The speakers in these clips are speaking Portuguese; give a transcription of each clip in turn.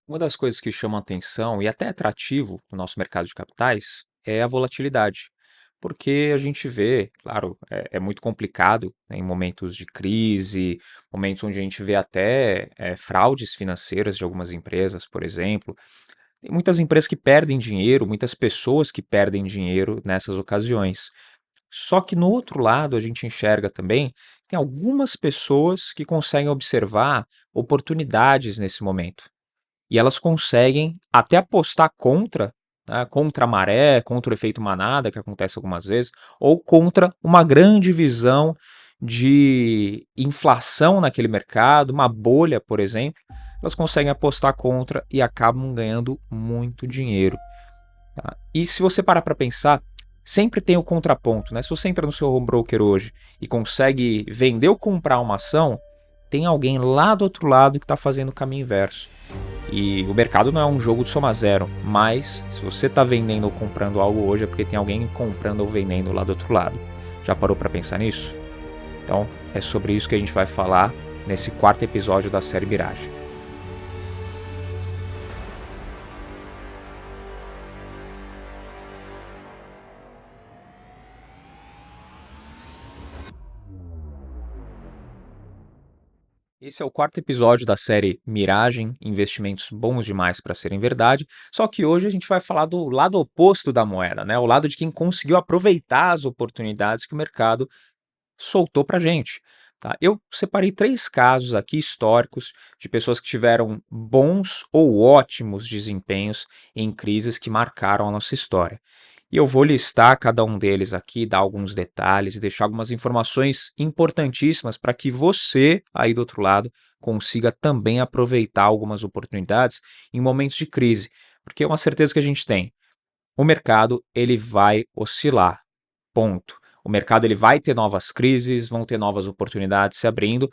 Uma das coisas que chama atenção e até é atrativo no nosso mercado de capitais é a volatilidade. Porque a gente vê, claro, é muito complicado, né, em momentos de crise, momentos onde a gente vê até fraudes financeiras de algumas empresas, por exemplo. Tem muitas empresas que perdem dinheiro, muitas pessoas que perdem dinheiro nessas ocasiões. Só que no outro lado a gente enxerga também, tem algumas pessoas que conseguem observar oportunidades nesse momento. E elas conseguem até apostar contra, né, contra a maré, contra o efeito manada, que acontece algumas vezes, ou contra uma grande visão de inflação naquele mercado, uma bolha, por exemplo. Elas conseguem apostar contra e acabam ganhando muito dinheiro. Tá? E se você parar para pensar, sempre tem o contraponto, né? Se você entra no seu home broker hoje e consegue vender ou comprar uma ação, tem alguém lá do outro lado que está fazendo o caminho inverso. E o mercado não é um jogo de soma zero, mas se você está vendendo ou comprando algo hoje é porque tem alguém comprando ou vendendo lá do outro lado. Já parou para pensar nisso? Então é sobre isso que a gente vai falar nesse quarto episódio da série Mirage. Esse é o quarto episódio da série Miragem, investimentos bons demais para serem verdade. Só que hoje a gente vai falar do lado oposto da moeda, né? O lado de quem conseguiu aproveitar as oportunidades que o mercado soltou para gente. Tá? Eu separei três casos aqui históricos de pessoas que tiveram bons ou ótimos desempenhos em crises que marcaram a nossa história. E eu vou listar cada um deles aqui, dar alguns detalhes e deixar algumas informações importantíssimas para que você, aí do outro lado, consiga também aproveitar algumas oportunidades em momentos de crise. Porque é uma certeza que a gente tem. O mercado ele vai oscilar. Ponto. O mercado ele vai ter novas crises, vão ter novas oportunidades se abrindo.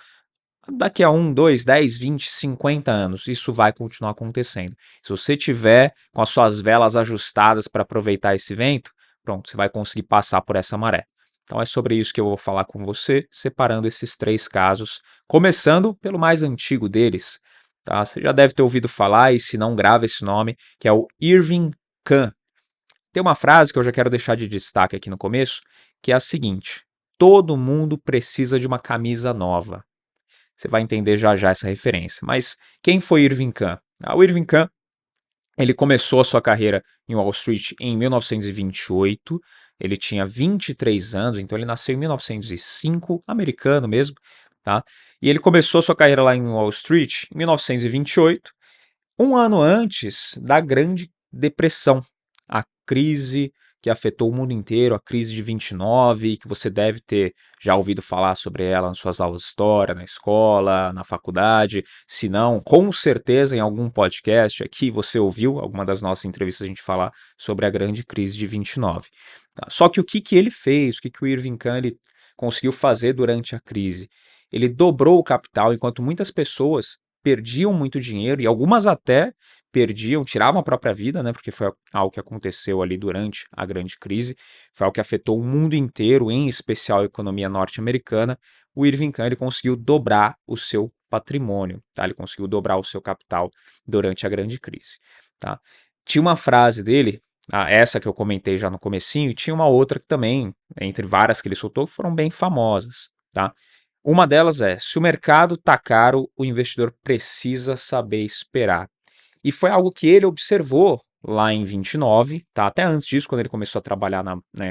Daqui a 2, 10, 20, 50 anos, isso vai continuar acontecendo. Se você tiver com as suas velas ajustadas para aproveitar esse vento, pronto, você vai conseguir passar por essa maré. Então é sobre isso que eu vou falar com você, separando esses três casos, começando pelo mais antigo deles. Tá? Você já deve ter ouvido falar, e se não, grava esse nome, que é o Irving Kahn. Tem uma frase que eu já quero deixar de destaque aqui no começo, que é a seguinte: todo mundo precisa de uma camisa nova. Você vai entender já já essa referência. Mas quem foi Irving Kahn? O Irving Kahn ele começou a sua carreira em Wall Street em 1928. Ele tinha 23 anos, então ele nasceu em 1905, americano mesmo, tá? E ele começou a sua carreira lá em Wall Street em 1928, um ano antes da Grande Depressão, a crise que afetou o mundo inteiro, a crise de 29, que você deve ter já ouvido falar sobre ela nas suas aulas de história, na escola, na faculdade. Se não, com certeza em algum podcast aqui você ouviu alguma das nossas entrevistas a gente falar sobre a grande crise de 29. Tá? Só que o que ele fez, o Irving Kahn ele conseguiu fazer durante a crise? Ele dobrou o capital enquanto muitas pessoas perdiam muito dinheiro e algumas até perdiam, tiravam a própria vida, né, porque foi algo que aconteceu ali durante a grande crise, foi algo que afetou o mundo inteiro, em especial a economia norte-americana. O Irving Kahn ele conseguiu dobrar o seu patrimônio, tá? Ele conseguiu dobrar o seu capital durante a grande crise. Tá? Tinha uma frase dele, essa que eu comentei já no comecinho, e tinha uma outra que também, entre várias que ele soltou, que foram bem famosas. Tá? Uma delas é: se o mercado está caro, o investidor precisa saber esperar. E foi algo que ele observou lá em 29, tá? Até antes disso, quando ele começou a trabalhar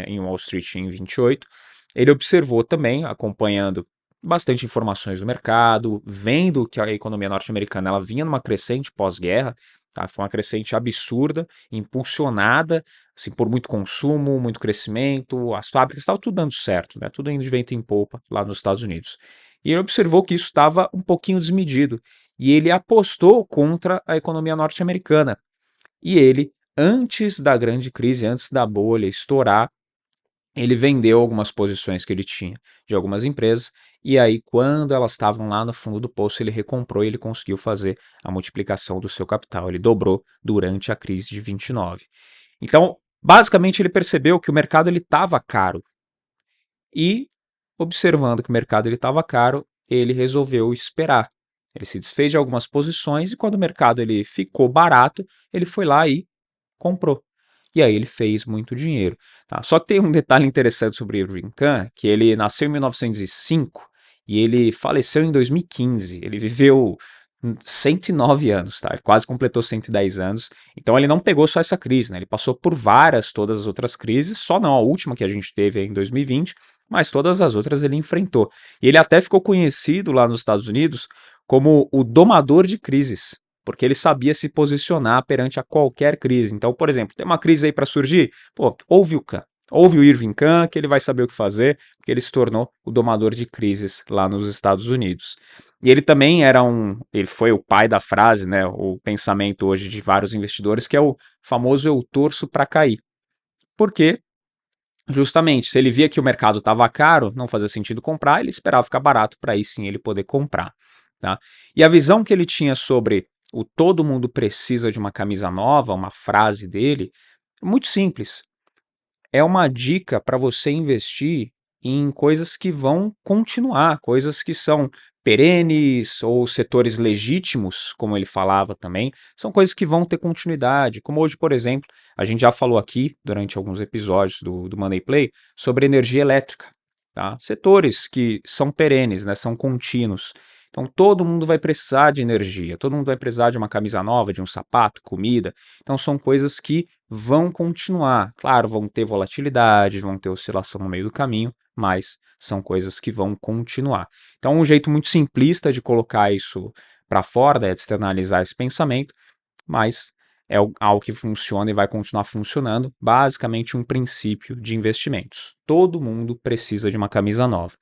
em Wall Street em 28, ele observou também, acompanhando bastante informações do mercado, vendo que a economia norte-americana ela vinha numa crescente pós-guerra, tá? Foi uma crescente absurda, impulsionada assim, por muito consumo, muito crescimento, as fábricas, estava tudo dando certo, né? Tudo indo de vento em polpa lá nos Estados Unidos. E ele observou que isso estava um pouquinho desmedido, e ele apostou contra a economia norte-americana. E ele, antes da grande crise, antes da bolha estourar, ele vendeu algumas posições que ele tinha de algumas empresas, e aí quando elas estavam lá no fundo do poço, ele recomprou e ele conseguiu fazer a multiplicação do seu capital. Ele dobrou durante a crise de 29. Então, basicamente, ele percebeu que o mercado estava caro. E, observando que o mercado estava caro, ele resolveu esperar. Ele se desfez de algumas posições e quando o mercado ele ficou barato, ele foi lá e comprou. E aí ele fez muito dinheiro. Tá? Só que tem um detalhe interessante sobre Irving Kahn, que ele nasceu em 1905 e ele faleceu em 2015. Ele viveu 109 anos, tá? Ele quase completou 110 anos. Então ele não pegou só essa crise, né? Ele passou por todas as outras crises, só não a última que a gente teve em 2020, mas todas as outras ele enfrentou. E ele até ficou conhecido lá nos Estados Unidos como o domador de crises, porque ele sabia se posicionar perante a qualquer crise. Então, por exemplo, tem uma crise aí para surgir, pô, ouve o Kahn, ouve o Irving Kahn, que ele vai saber o que fazer, porque ele se tornou o domador de crises lá nos Estados Unidos. E ele também ele foi o pai da frase, né, o pensamento hoje de vários investidores, que é o famoso eu torço para cair. Porque justamente, se ele via que o mercado estava caro, não fazia sentido comprar, ele esperava ficar barato para aí sim ele poder comprar. Tá? E a visão que ele tinha sobre o todo mundo precisa de uma camisa nova, uma frase dele, muito simples. É uma dica para você investir em coisas que vão continuar, coisas que são perenes ou setores legítimos, como ele falava também, são coisas que vão ter continuidade, como hoje, por exemplo, a gente já falou aqui durante alguns episódios do Money Play sobre energia elétrica, tá? Setores que são perenes, né, são contínuos. Então todo mundo vai precisar de energia, todo mundo vai precisar de uma camisa nova, de um sapato, comida. Então são coisas que vão continuar. Claro, vão ter volatilidade, vão ter oscilação no meio do caminho, mas são coisas que vão continuar. Então, um jeito muito simplista de colocar isso para fora, né, de externalizar esse pensamento, mas é algo que funciona e vai continuar funcionando, basicamente um princípio de investimentos. Todo mundo precisa de uma camisa nova.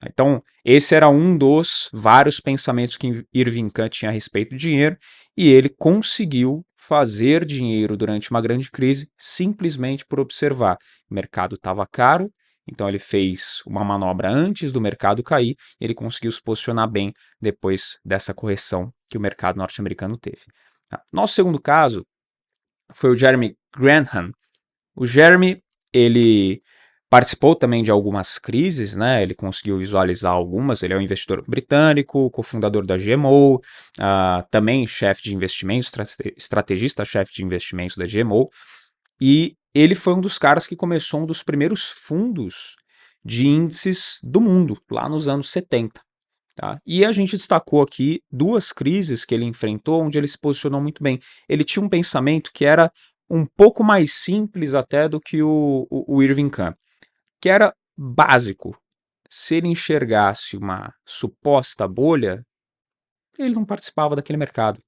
Então, esse era um dos vários pensamentos que Irving Kahn tinha a respeito do dinheiro, e ele conseguiu fazer dinheiro durante uma grande crise simplesmente por observar. O mercado estava caro, então ele fez uma manobra antes do mercado cair, e ele conseguiu se posicionar bem depois dessa correção que o mercado norte-americano teve. Nosso segundo caso foi o Jeremy Grantham. O Jeremy, ele participou também de algumas crises, né? Ele conseguiu visualizar algumas. Ele é um investidor britânico, cofundador da GMO, também chefe de investimentos, estrategista-chefe de investimentos da GMO. E ele foi um dos caras que começou um dos primeiros fundos de índices do mundo, lá nos anos 70. Tá? E a gente destacou aqui duas crises que ele enfrentou, onde ele se posicionou muito bem. Ele tinha um pensamento que era um pouco mais simples até do que o Irving Kahn, que era básico. Se ele enxergasse uma suposta bolha, ele não participava daquele mercado.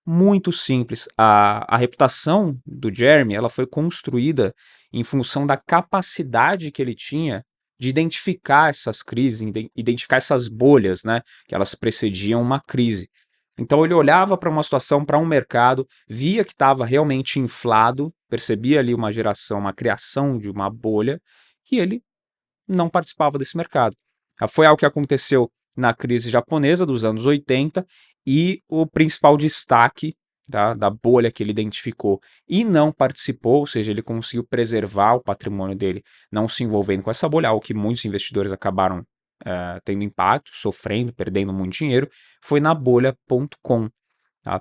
Muito simples. A reputação do Jeremy ela foi construída em função da capacidade que ele tinha de identificar essas crises, identificar essas bolhas, né, que elas precediam uma crise. Então ele olhava para uma situação, para um mercado, via que estava realmente inflado, percebia ali uma geração, uma criação de uma bolha, e ele não participava desse mercado. Foi algo que aconteceu na crise japonesa dos anos 80 e o principal destaque da bolha que ele identificou e não participou, ou seja, ele conseguiu preservar o patrimônio dele não se envolvendo com essa bolha, algo que muitos investidores acabaram tendo impacto, sofrendo, perdendo muito dinheiro, foi na bolha.com. Tá?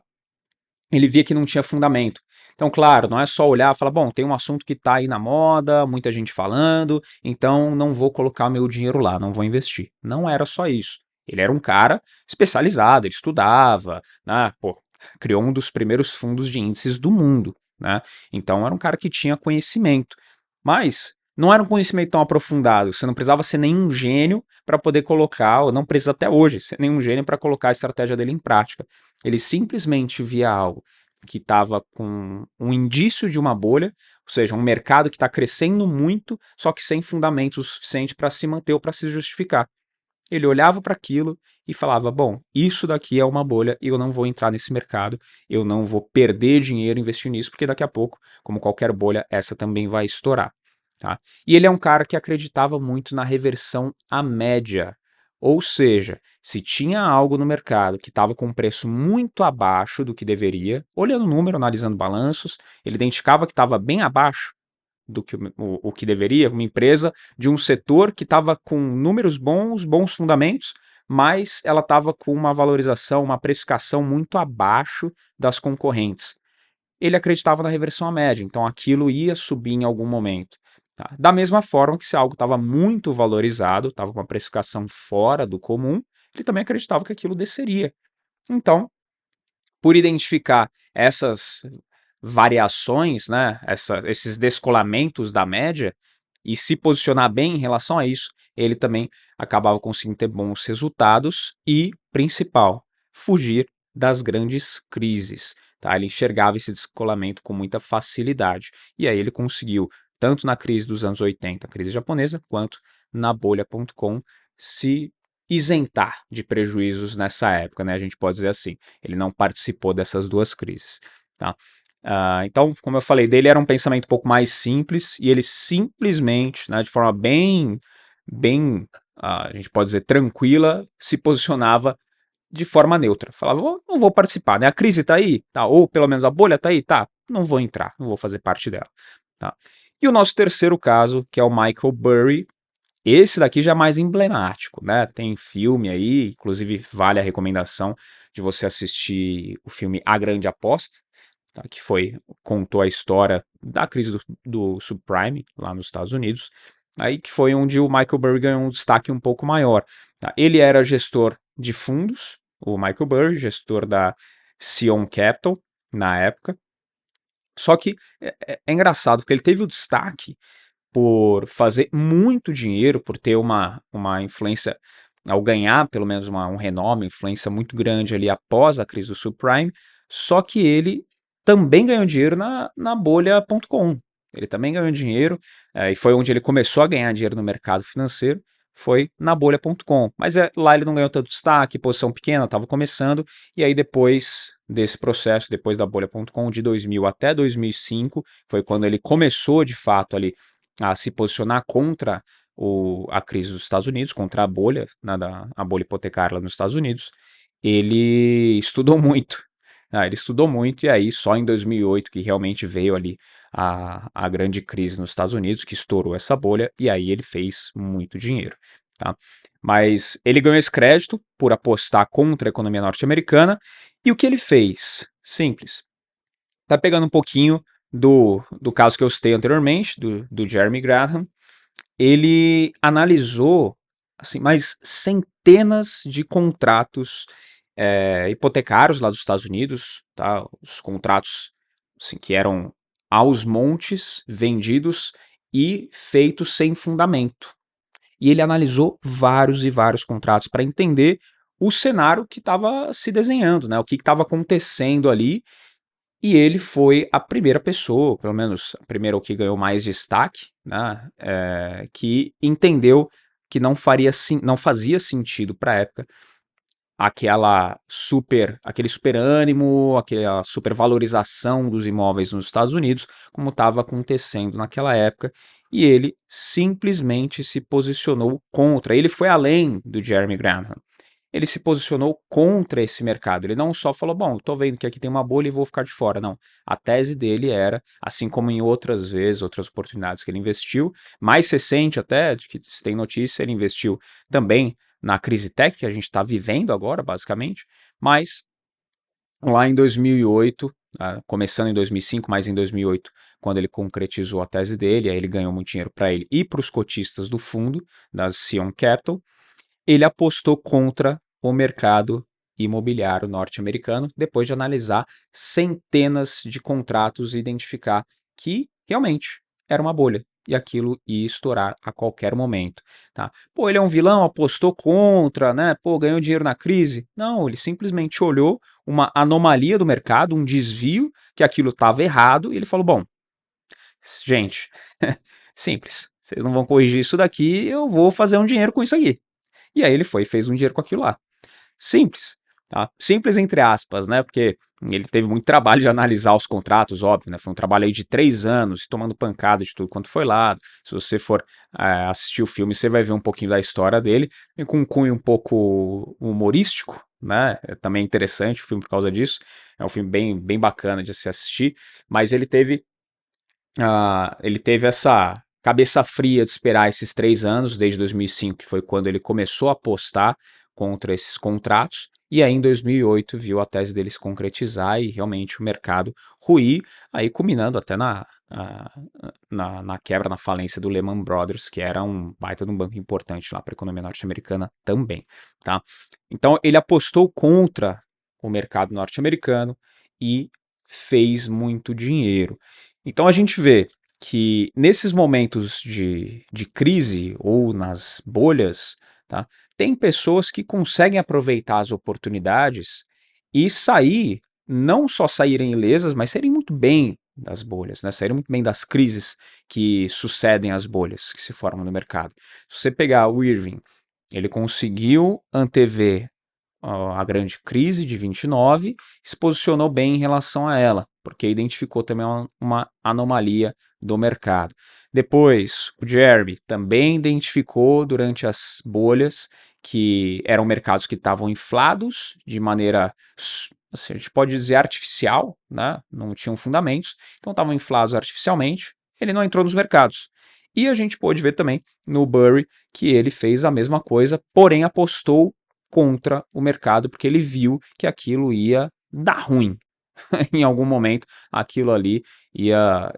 Ele via que não tinha fundamento. Então, claro, não é só olhar e falar, bom, tem um assunto que está aí na moda, muita gente falando, então não vou colocar meu dinheiro lá, não vou investir. Não era só isso. Ele era um cara especializado, ele estudava, né, pô, criou um dos primeiros fundos de índices do mundo, né? Então era um cara que tinha conhecimento. Mas não era um conhecimento tão aprofundado, você não precisava ser nenhum gênio para poder colocar, ou não precisa até hoje ser nenhum gênio para colocar a estratégia dele em prática. Ele simplesmente via algo que estava com um indício de uma bolha, ou seja, um mercado que está crescendo muito, só que sem fundamento o suficiente para se manter ou para se justificar. Ele olhava para aquilo e falava: bom, isso daqui é uma bolha e eu não vou entrar nesse mercado, eu não vou perder dinheiro investindo nisso, porque daqui a pouco, como qualquer bolha, essa também vai estourar. Tá? E ele é um cara que acreditava muito na reversão à média. Ou seja, se tinha algo no mercado que estava com um preço muito abaixo do que deveria, olhando o número, analisando balanços, ele identificava que estava bem abaixo do que o que deveria, uma empresa de um setor que estava com números bons, bons fundamentos, mas ela estava com uma valorização, uma precificação muito abaixo das concorrentes. Ele acreditava na reversão à média, então aquilo ia subir em algum momento. Tá? Da mesma forma que se algo estava muito valorizado, estava com uma precificação fora do comum, ele também acreditava que aquilo desceria. Então, por identificar essas variações, né, esses descolamentos da média, e se posicionar bem em relação a isso, ele também acabava conseguindo ter bons resultados e, principal, fugir das grandes crises. Tá? Ele enxergava esse descolamento com muita facilidade. E aí ele conseguiu, tanto na crise dos anos 80, a crise japonesa, quanto na bolha.com, se isentar de prejuízos nessa época, né? A gente pode dizer assim. Ele não participou dessas duas crises. Tá? Então, como eu falei, dele era um pensamento um pouco mais simples e ele simplesmente, né, de forma a gente pode dizer, tranquila, se posicionava de forma neutra. Falava, "Oh, não vou participar, né? A crise tá aí, tá? Ou pelo menos a bolha tá aí, tá? Não vou entrar, não vou fazer parte dela, tá? E o nosso terceiro caso, que é o Michael Burry, esse daqui já é mais emblemático, né? Tem filme aí, inclusive vale a recomendação de você assistir o filme A Grande Aposta, tá? Que contou a história da crise do subprime lá nos Estados Unidos, aí que foi onde o Michael Burry ganhou um destaque um pouco maior. Tá? Ele era gestor de fundos, o Michael Burry, gestor da Sion Capital na época. Só que é engraçado, porque ele teve o destaque por fazer muito dinheiro, por ter uma influência, ao ganhar pelo menos um renome, influência muito grande ali após a crise do subprime, só que ele também ganhou dinheiro na bolha.com. Ele também ganhou dinheiro, e foi onde ele começou a ganhar dinheiro no mercado financeiro, foi na bolha.com. Mas lá ele não ganhou tanto destaque, posição pequena, estava começando, e aí depois desse processo, depois da bolha.com, de 2000 até 2005, foi quando ele começou de fato ali a se posicionar contra a crise dos Estados Unidos, contra a bolha, né, a bolha hipotecária lá nos Estados Unidos. Ele estudou muito. Ele estudou muito e aí só em 2008 que realmente veio ali a grande crise nos Estados Unidos, que estourou essa bolha, e aí ele fez muito dinheiro. Tá? Mas ele ganhou esse crédito por apostar contra a economia norte-americana, e o que ele fez? Simples. Tá pegando um pouquinho do caso que eu citei anteriormente, do Jeremy Graham. Ele analisou assim, mais centenas de contratos hipotecários lá dos Estados Unidos, tá? Os contratos assim, que eram aos montes, vendidos e feitos sem fundamento. E ele analisou vários e vários contratos para entender o cenário que estava se desenhando, né? O que estava acontecendo ali, e ele foi a primeira pessoa, pelo menos a primeira que ganhou mais destaque, né, que entendeu que não fazia sentido para a época aquele super ânimo, aquela super valorização dos imóveis nos Estados Unidos, como estava acontecendo naquela época, e ele simplesmente se posicionou contra. Ele foi além do Jeremy Grantham. Ele se posicionou contra esse mercado. Ele não só falou, bom, estou vendo que aqui tem uma bolha e vou ficar de fora. Não. A tese dele era, assim como em outras vezes, outras oportunidades que ele investiu, mais recente até, de que se tem notícia, ele investiu também na crise tech que a gente está vivendo agora, basicamente, mas lá em 2008, começando em 2005, mas em 2008, quando ele concretizou a tese dele, aí ele ganhou muito dinheiro para ele e para os cotistas do fundo, da Sion Capital, ele apostou contra o mercado imobiliário norte-americano, depois de analisar centenas de contratos e identificar que realmente era uma bolha e aquilo ia estourar a qualquer momento. Tá? Pô, ele é um vilão, apostou contra, né? Pô, ganhou dinheiro na crise. Não, ele simplesmente olhou uma anomalia do mercado, um desvio, que aquilo estava errado, e ele falou: bom, gente, simples, vocês não vão corrigir isso daqui, eu vou fazer um dinheiro com isso aqui. E aí ele foi e fez um dinheiro com aquilo lá. Simples. Tá? Simples entre aspas, né? Porque ele teve muito trabalho de analisar os contratos, óbvio, né? Foi um trabalho aí de 3 anos, tomando pancada de tudo quanto foi lá. Se você for assistir o filme, você vai ver um pouquinho da história dele, com um cunho um pouco humorístico, né? É também interessante o filme por causa disso. É um filme bem bacana de se assistir, mas ele teve essa cabeça fria de esperar esses 3 anos, desde 2005, que foi quando ele começou a apostar contra esses contratos, e aí em 2008 viu a tese deles concretizar e realmente o mercado ruir, aí culminando até na quebra, na falência do Lehman Brothers, que era um baita de um banco importante lá para a economia norte-americana também, tá? Então ele apostou contra o mercado norte-americano e fez muito dinheiro. Então a gente vê que nesses momentos de crise ou nas bolhas, tá, tem pessoas que conseguem aproveitar as oportunidades e sair, não só saírem ilesas, mas saírem muito bem das bolhas, né? Saírem muito bem das crises que sucedem às bolhas que se formam no mercado. Se você pegar o Irving, ele conseguiu antever a grande crise de 29, se posicionou bem em relação a ela, porque identificou também uma anomalia do mercado. Depois, o Jeremy também identificou durante as bolhas que eram mercados que estavam inflados de maneira, assim, a gente pode dizer artificial, né? Não tinham fundamentos, então estavam inflados artificialmente, ele não entrou nos mercados. E a gente pôde ver também no Burry que ele fez a mesma coisa, porém apostou contra o mercado, porque ele viu que aquilo ia dar ruim. Em algum momento, aquilo ali ia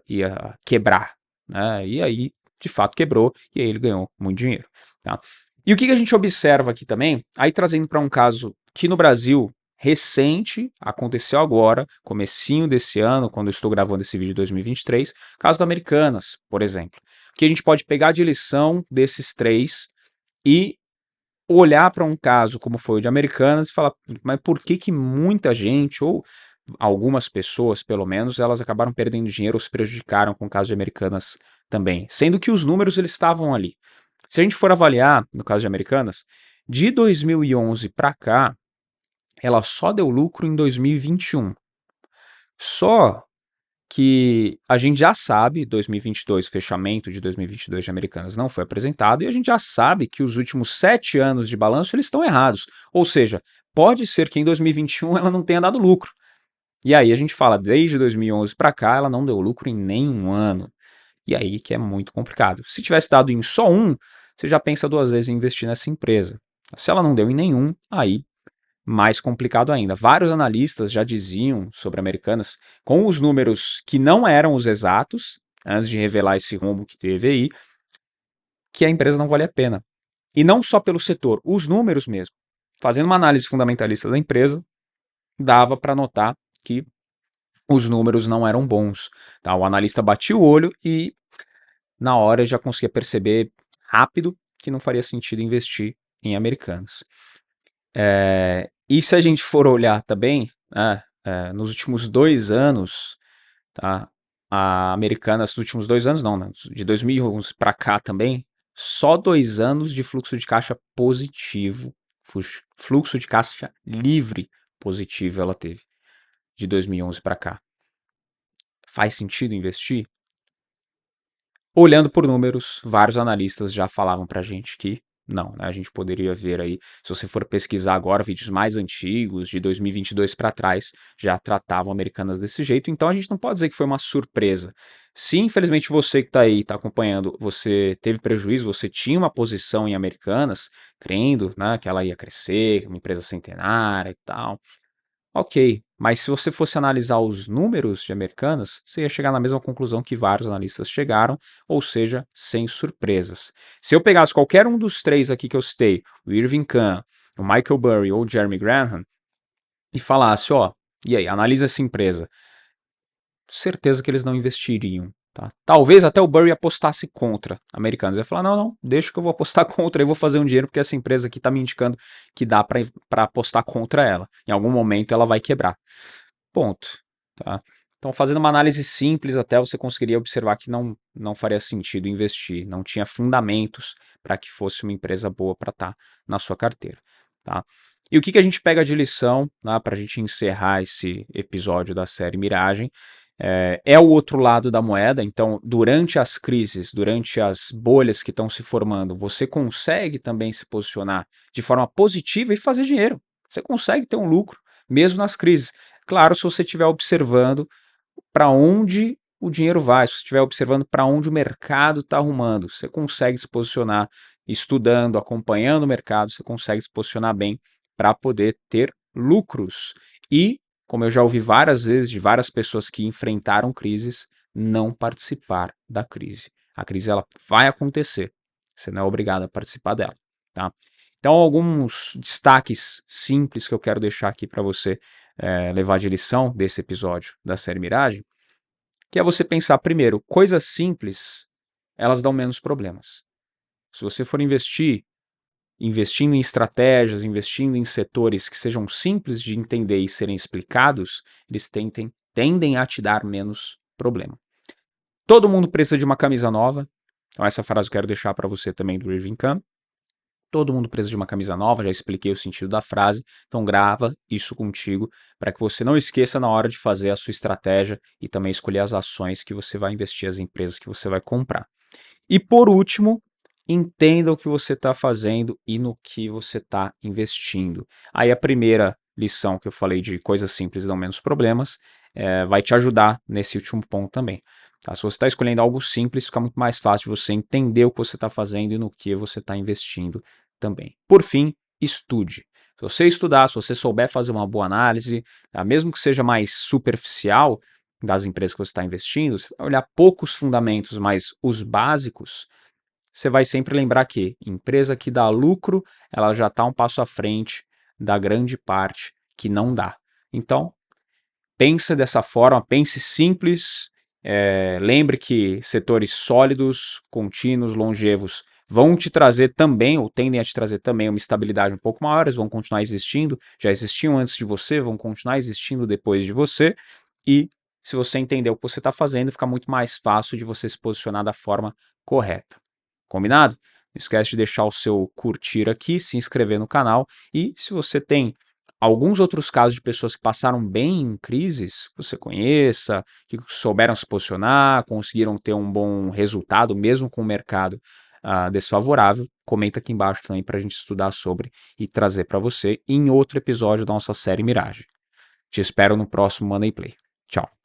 quebrar. Né? E aí, de fato, quebrou, e aí ele ganhou muito dinheiro. Tá? E o que a gente observa aqui também, aí trazendo para um caso que no Brasil, recente, aconteceu agora, comecinho desse ano, quando eu estou gravando esse vídeo de 2023, caso da Americanas, por exemplo. Que a gente pode pegar de lição desses três e olhar para um caso como foi o de Americanas e falar, mas por que muita gente, ou algumas pessoas pelo menos, elas acabaram perdendo dinheiro ou se prejudicaram com o caso de Americanas também, sendo que os números eles estavam ali. Se a gente for avaliar, no caso de Americanas, de 2011 para cá, ela só deu lucro em 2021. Só que a gente já sabe, 2022, fechamento de 2022 de Americanas não foi apresentado, e a gente já sabe que os últimos 7 anos de balanço eles estão errados. Ou seja, pode ser que em 2021 ela não tenha dado lucro. E aí a gente fala, desde 2011 para cá, ela não deu lucro em nenhum ano. E aí que é muito complicado. Se tivesse dado em só um, você já pensa duas vezes em investir nessa empresa. Se ela não deu em nenhum, aí mais complicado ainda. Vários analistas já diziam sobre Americanas, com os números que não eram os exatos, antes de revelar esse rombo que teve aí, que a empresa não valia a pena. E não só pelo setor, os números mesmo. Fazendo uma análise fundamentalista da empresa, dava para notar que os números não eram bons. Tá? O analista batia o olho e na hora já conseguia perceber rápido que não faria sentido investir em Americanas. E se a gente for olhar também, nos últimos 2 anos, tá, a Americanas, nos últimos 2 anos não, né, de 2011 para cá também, só 2 anos de fluxo de caixa positivo, fluxo de caixa livre positivo ela teve, de 2011 para cá. Faz sentido investir? Olhando por números, vários analistas já falavam para a gente que não, né? A gente poderia ver aí, se você for pesquisar agora, vídeos mais antigos, de 2022 para trás, já tratavam Americanas desse jeito, então a gente não pode dizer que foi uma surpresa. Se infelizmente você que está aí, está acompanhando, você teve prejuízo, você tinha uma posição em Americanas, crendo, né, que ela ia crescer, uma empresa centenária e tal, ok, mas se você fosse analisar os números de Americanas, você ia chegar na mesma conclusão que vários analistas chegaram, ou seja, sem surpresas. Se eu pegasse qualquer um dos três aqui que eu citei, o Irving Kahn, o Michael Burry ou o Jeremy Grantham, e falasse, ó, e aí, analisa essa empresa, certeza que eles não investiriam. Tá? Talvez até o Burry apostasse contra Americanas. Ele ia falar, não, deixa que eu vou apostar contra e vou fazer um dinheiro porque essa empresa aqui está me indicando que dá para apostar contra ela. Em algum momento ela vai quebrar. Ponto. Tá? Então, fazendo uma análise simples, até você conseguiria observar que não faria sentido investir, não tinha fundamentos para que fosse uma empresa boa para estar na sua carteira. Tá? E o que a gente pega de lição, né, para a gente encerrar esse episódio da série Miragem, é o outro lado da moeda. Então, durante as crises, durante as bolhas que estão se formando, você consegue também se posicionar de forma positiva e fazer dinheiro. Você consegue ter um lucro, mesmo nas crises. Claro, se você estiver observando para onde o dinheiro vai. Se você estiver observando para onde o mercado está arrumando, você consegue se posicionar estudando, acompanhando o mercado, você consegue se posicionar bem para poder ter lucros. E, como eu já ouvi várias vezes de várias pessoas que enfrentaram crises, não participar da crise. A crise ela vai acontecer, você não é obrigado a participar dela, tá? Então, alguns destaques simples que eu quero deixar aqui para você levar de lição desse episódio da série Miragem, que é você pensar primeiro, coisas simples, elas dão menos problemas. Se você for investindo em estratégias, investindo em setores que sejam simples de entender e serem explicados, eles tendem a te dar menos problema. Todo mundo precisa de uma camisa nova. Então essa frase eu quero deixar para você também do Irving Kahn. Todo mundo precisa de uma camisa nova, já expliquei o sentido da frase, então grava isso contigo para que você não esqueça na hora de fazer a sua estratégia e também escolher as ações que você vai investir, as empresas que você vai comprar. E por último, entenda o que você está fazendo e no que você está investindo. Aí a primeira lição que eu falei de coisas simples dão menos problemas, vai te ajudar nesse último ponto também. Tá? Se você está escolhendo algo simples, fica muito mais fácil de você entender o que você está fazendo e no que você está investindo também. Por fim, estude. Se você estudar, se você souber fazer uma boa análise, tá? Mesmo que seja mais superficial das empresas que você está investindo, você vai olhar poucos fundamentos, mas os básicos, você vai sempre lembrar que empresa que dá lucro, ela já está um passo à frente da grande parte que não dá. Então, pense dessa forma, pense simples, lembre que setores sólidos, contínuos, longevos vão te trazer também, ou tendem a te trazer também uma estabilidade um pouco maior, eles vão continuar existindo, já existiam antes de você, vão continuar existindo depois de você, e se você entender o que você está fazendo, fica muito mais fácil de você se posicionar da forma correta. Combinado? Não esquece de deixar o seu curtir aqui, se inscrever no canal, e se você tem alguns outros casos de pessoas que passaram bem em crises, que você conheça, que souberam se posicionar, conseguiram ter um bom resultado, mesmo com o mercado desfavorável, comenta aqui embaixo também para a gente estudar sobre e trazer para você em outro episódio da nossa série Miragem. Te espero no próximo Money Play. Tchau.